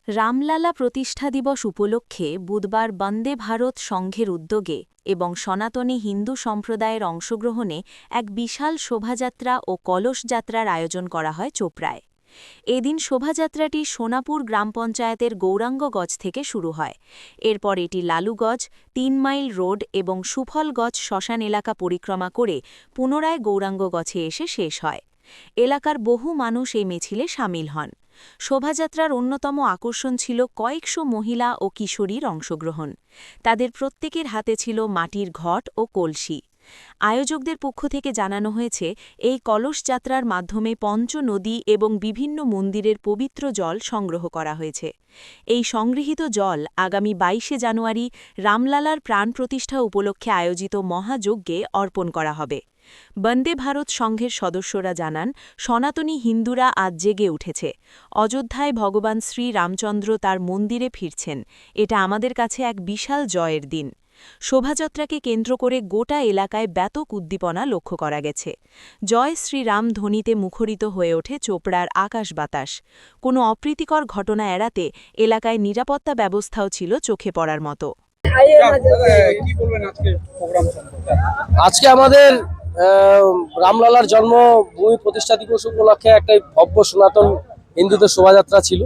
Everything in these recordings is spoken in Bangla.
রামলালা প্রতিষ্ঠা দিবস উপলক্ষে বুধবার বন্দে ভারত সংঘের উদ্যোগে এবং সনাতনী হিন্দু সম্প্রদায়ের অংশগ্রহণে এক বিশাল শোভাযাত্রা ও কলস যাত্রার আয়োজন করা হয় চোপড়ায়। এদিন শোভাযাত্রাটি সোনাপুর গ্রাম পঞ্চায়েতের গৌরাঙ্গগঞ্জ থেকে শুরু হয়। এরপর এটি লালুগঞ্জ, ৩ মাইল রোড এবং সুফলগঞ্জ শ্মশান এলাকা পরিক্রমা করে পুনরায় গৌরাঙ্গগঞ্জে এসে শেষ হয়। এলাকার বহু মানুষ এই মিছিলে সামিল হন। শোভাযাত্রার অন্যতম আকর্ষণ ছিল কয়েকশো মহিলা ও কিশোরীর অংশগ্রহণ। তাদের প্রত্যেকের হাতে ছিল মাটির ঘট ও কলসি। আয়োজকদের পক্ষ থেকে জানানো হয়েছে, এই কলস যাত্রার মাধ্যমে পঞ্চ নদী এবং বিভিন্ন মন্দিরের পবিত্র জল সংগ্রহ করা হয়েছে। এই সংগৃহীত জল আগামী ২২শে জানুয়ারি রামলালার প্রাণ প্রতিষ্ঠা উপলক্ষে আয়োজিত মহাযজ্ঞে অর্পণ করা হবে। বন্দে ভারত সংঘের সদস্যরা জানান, সনাতনী হিন্দুরা আজ জেগে উঠেছে। অযোধ্যায় ভগবান শ্রী রামচন্দ্র তার মন্দিরে ফিরছেন। এটা আমাদের কাছে এক বিশাল জয়ের দিন। শোভাযাত্রাকে কেন্দ্র করে গোটা এলাকায় ব্যাপক উদ্দীপনা লক্ষ্য করা গেছে। জয় শ্রীরাম ধ্বনিতে মুখরিত হয়ে ওঠে চোপড়ার আকাশ বাতাস। কোনো অপ্রীতিকর ঘটনা এড়াতে এলাকায় নিরাপত্তা ব্যবস্থাও ছিল চোখে পড়ার মতো। আজকে আমাদের রামলালার জন্মভূমি প্রতিষ্ঠা দিবস উপলক্ষে একটা ভব্য সনাতন হিন্দুদের শোভাযাত্রা ছিল।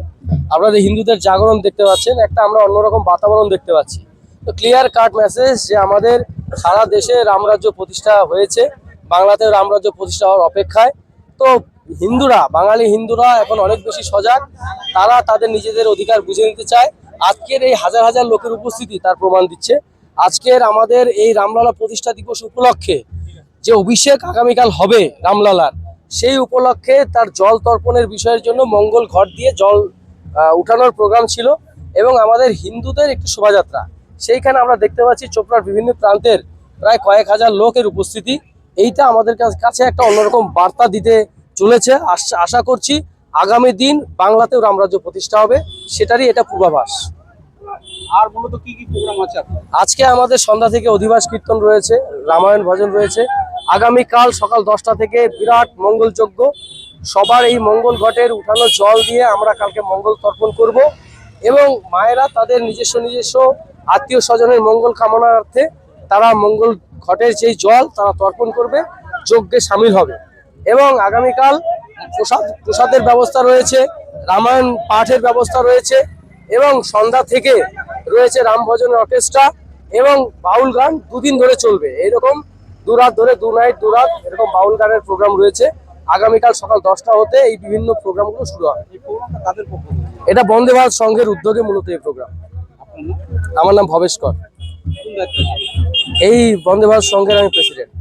আপনাদের হিন্দুদের জাগরণ দেখতে পাচ্ছেন, একটা আমরা অন্যরকম বাতাবরণ দেখতে পাচ্ছি। তো ক্লিয়ার কাট মেসেজ যে আমাদের সারা দেশে রামরাজ্য প্রতিষ্ঠা হয়েছে, বাংলাতেও রামরাজ্য প্রতিষ্ঠা হওয়ার অপেক্ষায়। তো হিন্দুরা, বাঙালি হিন্দুরা এখন অনেক বেশি সজাগ। তারা তাদের নিজেদের অধিকার বুঝে নিতে চায়। আজকের এই হাজার হাজার লোকের উপস্থিতি তার প্রমাণ দিচ্ছে। আজকের আমাদের এই রামলালা প্রতিষ্ঠা দিবস উপলক্ষে যে অভিষেক আগামীকাল হবে রামলালার, সেই উপলক্ষে তার জল তর্পণের বিষয়ের জন্য মঙ্গল ঘট দিয়ে জল উঠানোর প্রোগ্রাম ছিল এবং আমাদের হিন্দুদের একটি শোভাযাত্রা। সেইখানে আমরা দেখতে পাচ্ছি চোপড়ার বিভিন্ন প্রান্তের প্রায় কয়েক হাজার লোকের উপস্থিতি। এইটা আমাদের কাছে একটা অন্যরকম বার্তা দিতে চলেছে। আশা করছি আগামী দিন বাংলাতেও রামরাজ্য প্রতিষ্ঠা হবে, সেটারই এটা পূর্বাভাস। আর মূলত কি কি প্রোগ্রাম আছে আজকে আমাদের সন্ধ্যা থেকে অধিবাস কীর্তন রয়েছে, রামায়ণ ভজন রয়েছে। আগামীকাল সকাল 10টা থেকে বিরাট মঙ্গলযজ্ঞ। সবার এই মঙ্গল ঘটের উঠানো জল দিয়ে আমরা কালকে মঙ্গল তর্পণ করব এবং মায়েরা তাদের নিজস্ব আত্মীয় স্বজনের মঙ্গল কামনার্থে তারা মঙ্গল ঘটের যেই জল তারা তর্পণ করবে, যজ্ঞে সামিল হবে। এবং আগামীকাল প্রসাদের ব্যবস্থা রয়েছে, রামায়ণ পাঠের ব্যবস্থা রয়েছে এবং সন্ধ্যা থেকে রয়েছে রাম ভজন অর্কেস্ট্রা এবং বাউল গান দুদিন ধরে চলবে। এইরকম 2 রাত ধরে, 2 নাইট 2 রাত এরকম বাউল গানের প্রোগ্রাম রয়েছে। আগামীকাল সকাল 10টা হতে এই বিভিন্ন প্রোগ্রামগুলো শুরু হবে। এটা বন্দে ভারত সংঘের উদ্যোগে মূলত এই প্রোগ্রাম। আমার নাম ভবেশ কর। এই বন্দে ভারত সংঘের আমি প্রেসিডেন্ট।